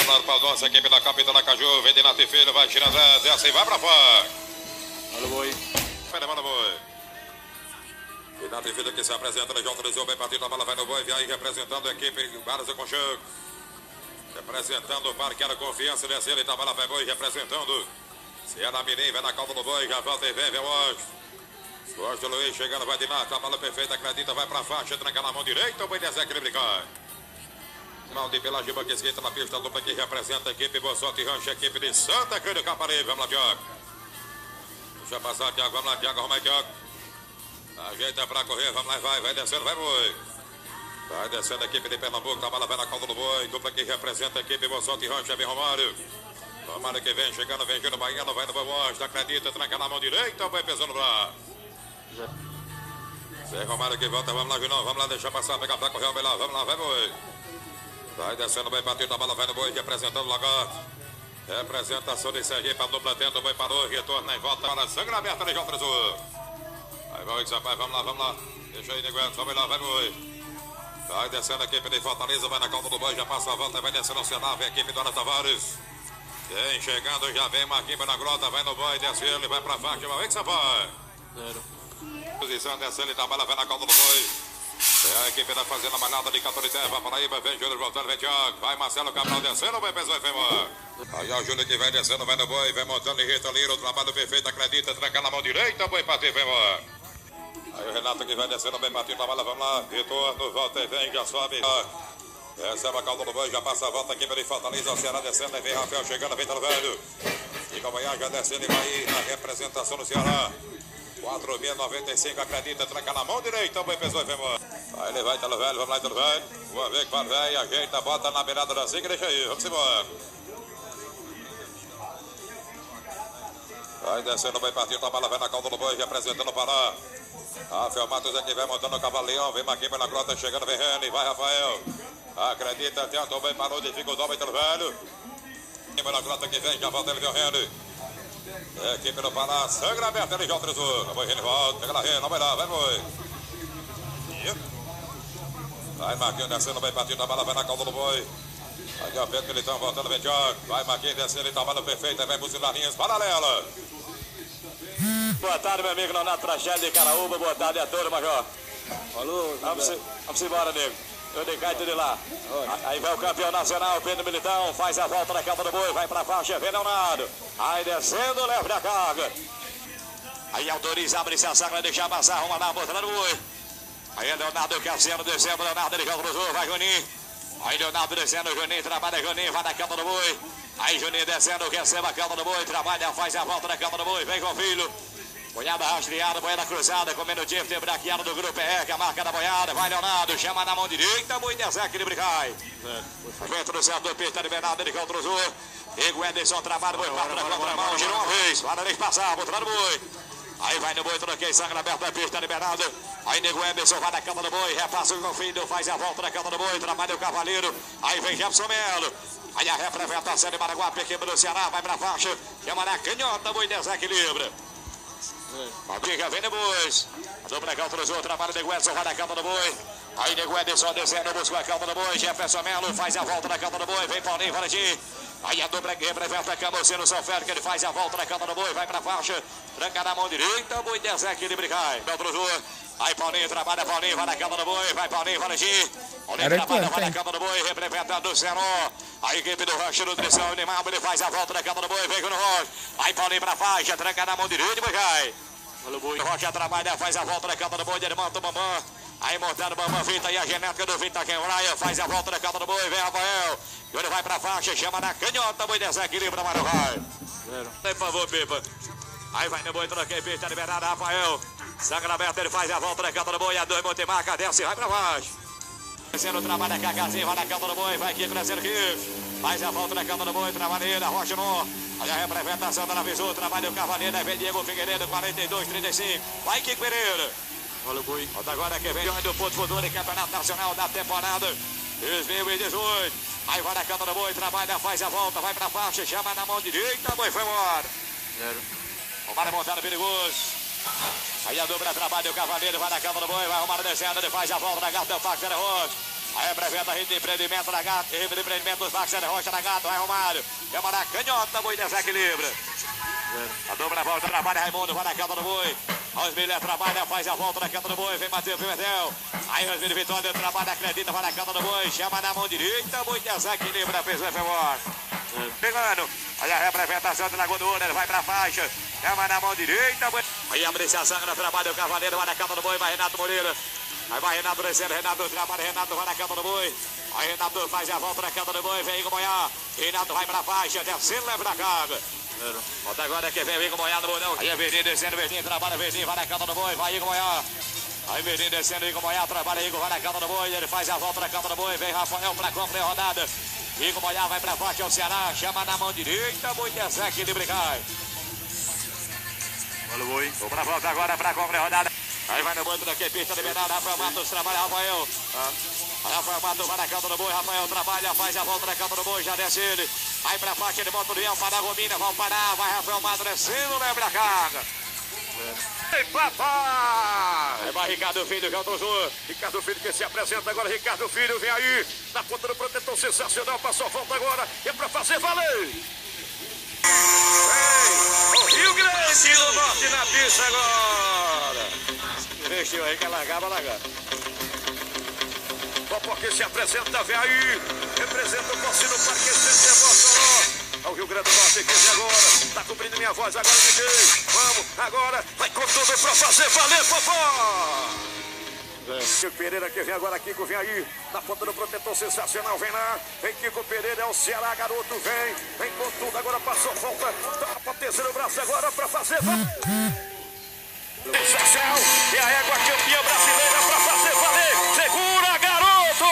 Leonardo Paldonça, equipe da Capitana Caju, vem de Nato e Filho, vai tirando dessa e vai pra fora. Olha o boi. Vai mano boi. E Nato e Filho que se apresenta, ele já autorizou bem partido, a bola vai no boi, vem aí representando a equipe Barras do Conchego. Representando o Parque era Confiança, desce ele, tá bola vai boi, representando. Se é na Mirim, vai na calda do boi, já volta e vem hoje. Gosto do Luiz, chegando, vai de Nato, a bola perfeita, acredita, vai pra faixa, tranca na mão direita, o boi de Zé Cribricar. Mão de pela Giba que esquenta na pista, a dupla que representa a equipe Boa Sorte Rancho, a equipe de Santa Cruz do Caparibe. Vamos lá, Tiago. Deixa passar, Tiago. Vamos lá, Tiago. Arruma aí, Tiago. Ajeita pra correr. Vamos lá, vai descendo, vai boi. Vai descendo a equipe de Pernambuco, a bola vai na calda do boi. Dupla que representa a equipe Boa Sorte Rancho, é bem Romário. Romário que vem chegando, vem Gino Baiano, vai no boi Washington, acredita, tranca na mão direita, o boi pesando no braço. Zé Romário que volta, vamos lá, Junão. Vamos lá, deixa passar, pegar pra correr, vamos lá, vai boi. Vai descendo bem partido, a bola vai no boi, representando o Lagarto. Representação de Sergipe, a dupla tenta, o boi parou, retorna e volta para a sangra aberta de João Trezor. Aí vai o rapaz, vamos lá. Deixa aí, Negueto, vamos lá, vai boi. Vai descendo a equipe de Fortaleza, vai na calda do boi, já passa a volta, vai descendo o Senado, vem a equipe do Ana Tavares. Vem chegando, já vem Marquinhos na grota, vai no boi, desce ele, vai pra faixa, vai que você vai. Posição descendo, a bola vai na calda do boi. É a equipe da Fazenda Malhada de Catoriterva, Paraíba, vem Júnior voltando, vem Tiago, vai Marcelo Cabral descendo, vai pessoal, vai embora. Aí é o Júnior que vai descendo, vai no boi, vai montando e retalira, o trabalho perfeito, acredita, tranca na mão direita, o boi partiu, vai embora. Aí o Renato que vai descendo, bem partindo a bola, vamos lá, retorno, volta e vem, já sobe. Recebe a calda do boi, já passa a volta aqui para Fortaleza, o Ceará descendo, vem Rafael chegando, vem Talo Velho. E Goiás já descendo e vai na representação do Ceará. 4.095, acredita, tranca na mão direita, o boi pesou e vem embora. Aí ele vai, Talo Velho, vamos lá, Talo Velho. Boa vez, para velho, ajeita, bota na beirada da zica, deixa aí, vamos embora. Vai descendo, vai partindo, a bola vai na calda do boi, representando o Pará. Rafael Matos aqui vai montando o cavalo Leão, vem Maquimba na grota, chegando, vem Rene, vai Rafael. Acredita, tenta, o boi parou, dificultou, vai Talo Velho. Maquimba na grota que vem, já volta ele, vem o Rene. É, equipe do Pará, sangra aberta, ele joga o Trezor. Vai Rene, volta, pega na Rene, não vai lá, vai boi. Vai Marquinhos descendo, vai partindo, a bola vai na calda do boi. Aí ó, Pedro Militão voltando, vem Tiago. Vai Marquinhos descendo, trabalho perfeito, vai buzinar linhas paralelas. Boa tarde, meu amigo Leonardo Tragédia de Caraúba. Boa tarde a todos, Major. Alô, vamos embora, nego. Eu de cá e tudo de lá. Aí vai o campeão nacional, Pedro Militão. Faz a volta na calda do boi, vai pra faixa, vem Leonardo. Aí descendo, leva a carga. Aí autoriza, abre-se a saca, deixar passar, arruma na boca do boi. Aí Leonardo Cassiano descendo, Leonardo ele joga no jogo, vai Juninho. Aí Leonardo descendo, Juninho, trabalha Juninho, vai na calda do boi. Aí Juninho descendo, recebe a calda do boi, trabalha, faz a volta na calda do boi, vem com o filho. Boiada rastreada, boiada cruzada, comendo o Jeff, braqueado do grupo que a marca da boiada. Vai Leonardo, chama na mão direita, boi de Zé Cribricai. Vento do centro do peito, liberado, ele controlou. Diego Ederson, trabalha, boi, parte na contramão, girou uma vez, para ele passar, botou no boi. Aí vai no boi, troquei, sangue aberto da pista, liberado. Aí Nego Emerson vai na cama do boi, repassa o filho, faz a volta na cama do boi, trabalha o cavaleiro. Aí vem Jefferson Melo. Aí a representação de Maraguape, equipe do Ceará, vai pra faixa. Chama na canhota, boi desequilibra. A briga vem depois. A dupla controlou, trabalha o Nego Emerson, vai na cama do boi. Aí Nego Emerson descendo, busca a cama do boi. Jefferson Melo faz a volta na cama do boi, vem Paulinho Valentim. Aí a dupla que representa a Camocino Sofero, que ele faz a volta na cama do boi, vai pra faixa. Tranca na mão direita, boi desequilibra e cai. Aí Paulinho trabalha, Paulinho vai na cama do boi, vai Paulinho Valentim. Paulinho trabalha, vai na cama do boi, representando o Senó. A equipe do Rocha Nutrição Animal, ele faz a volta na cama do boi, vem com o Rocha. Aí Paulinho pra faixa, tranca na mão direita e boi cai. O Rocha trabalha, faz a volta na cama do boi, ele monta o Bambam. Aí montando o Bambam, Vita e a genética do Vita Quembraia, faz a volta na cama do boi, vem Rafael. E ele vai pra faixa, chama na canhota, boi desequilibra, mas não vai. Por favor, Pipa. Aí vai no boi, troquei, pista liberada, Rafael. Sangra aberta, ele faz a volta na cama do boi, a 2, Montemarca, desce, vai pra baixo. Descendo o trabalho da Cagazinho, vai na cama do boi, vai aqui, crescendo aqui. Faz a volta na cama do boi, trabalheira, Rocha no. Aí a representação da Navisul, trabalha o Cavaleiro, aí vem Diego Figueiredo, 42-35. Vai, Kiko Pereira. olha o boi. Volta agora que vem do Ponto Futuro, Campeonato Nacional da temporada 2018. Aí vai na cama do boi, trabalha, faz a volta, vai pra faixa, chama na mão direita, boi foi embora. O Mário montado perigoso. Aí a dupla trabalha o Cavaleiro, vai na cama do boi, vai arrumar descendo, ele faz a volta na gata, Faxer Rocha. Aí apresenta a rede de empreendimento da Gato. Rede de empreendimento dos Marcos de Rocha da Gato. Vai Romário. Quer mandar canhota, boi desequilibra. A dobra volta, trabalha Raimundo, vai na queda do boi. Rosmilha trabalha, faz a volta na queda do boi. Vem Matheus Pimentel. Aí Rosmilha Vitória trabalha, acredita, vai na queda do boi. Chama na mão direita, boi desequilibra. Pesou Femor. Pegando. Aí a representação de Lagoa do Ouro, ele vai pra faixa. Chama na mão direita, boi. Aí a Maurícia Sangra trabalha o Cavaleiro, vai na queda do boi, vai Renato Moreira. Aí vai Renato descendo, Renato trabalha, Renato vai na queda do boi. Aí Renato faz a volta na queda do boi, vem Igor Moiá. Renato vai pra faixa, descendo, leva na carga. Volta agora que vem Igor Moiá no bolão. Aí é Verdinho descendo, Verdinho trabalha, Verdinho vai na queda do boi, vai Igor Moiá. Aí Verdinho descendo, Igor Moiá trabalha, Igor vai na queda do boi. Ele faz a volta na queda do boi, vem Rafael pra compra e rodada. Igor Moiá vai pra faixa, é o Ceará, chama na mão direita, boi desequilibra e cai. Olha o boi. Vou pra volta agora pra compra e rodada. Aí vai no banco daqui, pista liberada, Rafael Matos trabalha, Rafael. Rafael Matos vai na cauda do boi, Rafael trabalha, faz a volta na cauda do boi, já desce ele. Aí pra faixa, ele bota o Leão, para a Romina, vão parar, vai Rafael Matos descendo, lembra a carga. Ei, papai! Aí vai Ricardo Filho, que é o Tozur. Ricardo Filho que se apresenta agora, Ricardo Filho vem aí, na ponta do protetor, sensacional, passou a volta agora, é pra fazer valer. Vem, o Rio Grande do Norte na pista agora. Investiu aí, quer largar, vai largar. Popó que se apresenta, vem aí. Representa o Porcino Parque Center Mossoró. O Rio Grande do Norte que vem agora. Tá cumprindo minha voz agora, DJ. Vamos, agora. Vai com tudo pra fazer valer, Popó. Kiko Pereira que vem agora, Kiko vem aí. Na ponta do protetor, sensacional, vem lá. Vem Kiko Pereira, é o Ceará, garoto, vem com tudo, agora passou, volta. Tá pra terceiro braço agora pra fazer valer. Sensacional, e a égua campeã brasileira pra fazer valer. Segura, garoto!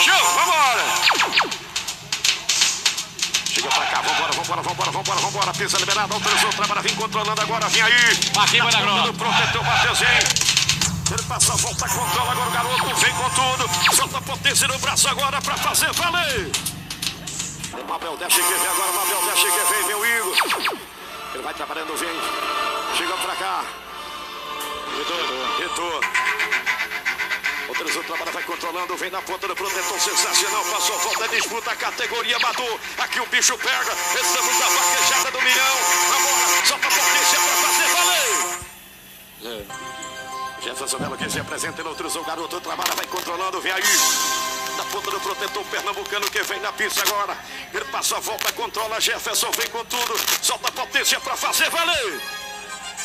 Show, vambora! Chega pra cá, vambora. Pisa liberada, autorizou, trabalha, vem controlando agora, vem aí. Aqui vai na grota. Protetor, Mateuzinho. Ele passa a volta, controla agora o garoto, vem com tudo. Solta a potência no braço agora pra fazer valer. O Mabel deixa que vem agora, Mabel deixa que vem o Igor. Ele vai trabalhando, vem. Chega pra cá. Retorno. Autorizou, trabalha, vai controlando, vem na ponta do protetor, sensacional, passou, volta, disputa a categoria, matou, aqui o bicho pega, estamos na vaquejada do milhão, agora, solta a potência pra fazer valer. Jefferson Melo que se apresenta, ele autorizou o garoto, trabalha, vai controlando, vem aí, na ponta do protetor pernambucano que vem na pista agora, ele passa a volta, controla, Jefferson vem com tudo, solta a potência pra fazer valer.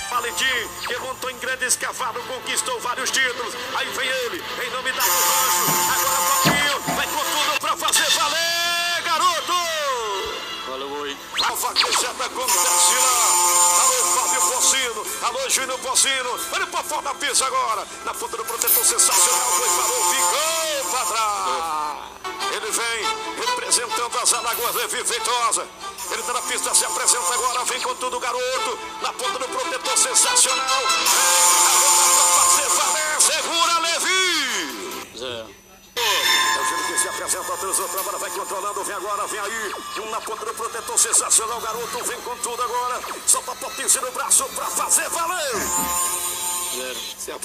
Valentim, que montou em grande escavado, conquistou vários títulos. Aí vem ele, em nome da Rancho. Agora o Papinho vai com tudo pra fazer valer, garoto! Olha o boi. A vaquejada acontece lá. Alô, Fábio Porcino. Alô, Júnior Porcino. Olha pra fora da pista agora. Na ponta do protetor, sensacional. Foi, parou, ficou pra trás. Ele vem representando as Alagoas de Vitória. Ele tá na pista, se apresenta agora, vem com tudo, garoto. Na ponta do protetor, sensacional. Vem agora pra fazer valer, segura, Levi. É o Júnior que se apresenta, autorizou, trabalha, vai controlando, vem agora, vem aí. Na ponta do protetor, sensacional, garoto, vem com tudo agora. Solta a potência no braço pra fazer valer.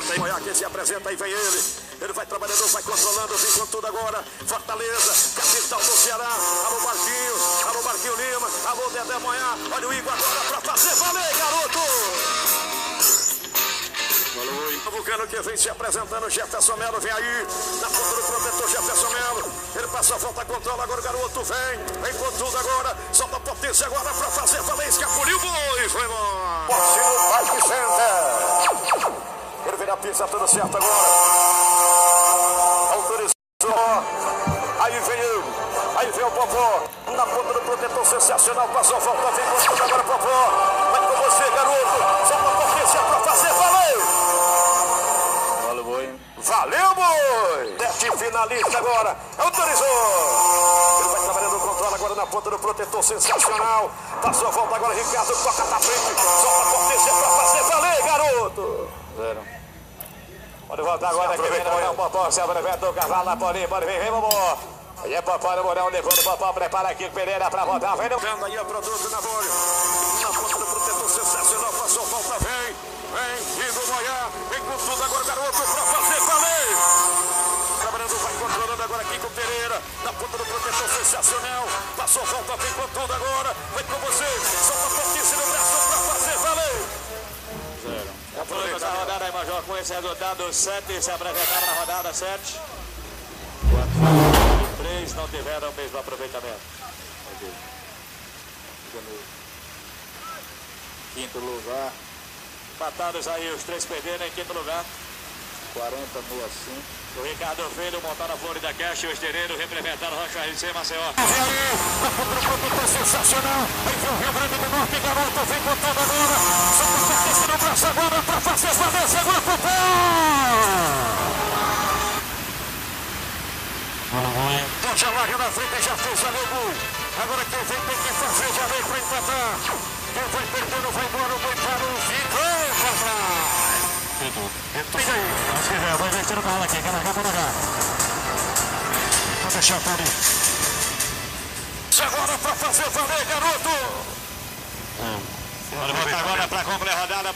Tem Moiá que se apresenta, aí vem ele. Ele vai trabalhando, vai controlando, vem com tudo agora. Fortaleza, capital do Ceará. Alô Marquinhos Lima. Alô Dedé Moiá. Olha o Igor agora pra fazer valer, garoto. O Vulcano que vem se apresentando, Jefferson Melo vem aí. Na ponta do protetor, Jefferson Melo. Ele passa a volta, controla agora o garoto. Vem com tudo agora. Solta a potência agora pra fazer valer. Escapuliu o boi, foi embora. Porcino Parque Center. Ele vem na pista, tudo certo agora. Autorizou. Aí vem o Popó. Na ponta do protetor, sensacional. Passou a volta, vem com tudo agora, Popó. Vai com você, garoto. Solta a potência pra fazer valer. Olha o boi. Valeu, boi! 7 finalista agora. Autorizou. Ele vai trabalhando o controle agora na ponta do protetor, sensacional. Passou a volta agora, Ricardo. Toca na frente. Solta a potência pra fazer valer, garoto. Pode voltar agora que vem no Popó, se apresenta o cavalo na Paulinha, pode vir, vem, Popó. Aí é Popó no Morão, depois do Popó, prepara aqui o Pereira pra voltar, vem no... Vendo aí o produto na bolha, na ponta do protetor, sensacional, passou, volta, vem, Igor Moiá, vem com tudo agora, garoto, pra fazer valer. Trabalhando Pereira, na ponta do protetor, sensacional. Passou, volta, vem com tudo agora. Vai com você, solta fortíssimo o braço pra fazer, valeu! Aproveitar a rodada aí, Major, com esse resultado, 7 se apresentaram na rodada, 7. 3 não tiveram o mesmo aproveitamento. Quinto lugar, Empatados aí, os 3 perderam em quinto lugar. 40,65. O Ricardo Filho montando a Florida Cash, o Estereiro representando Rocha RC Maceió. Sensacional, aí vem o Rio Grande do Norte, garoto, vem com tudo agora. Só para fortalecer o braço agora, para fazer valer, segura pro pé. Deixa a larga na frente, já fez ali o gol. Agora quem vem tem que fazer, já vem para empatar. Quem vai perdendo vai embora, o boi parou, ficou para trás. Fica aí. Vai investir no carro aqui, quer largar para cá. Vou deixar o Tony. Agora para fazer valer, garoto. Vamos voltar agora para concluir a rodada.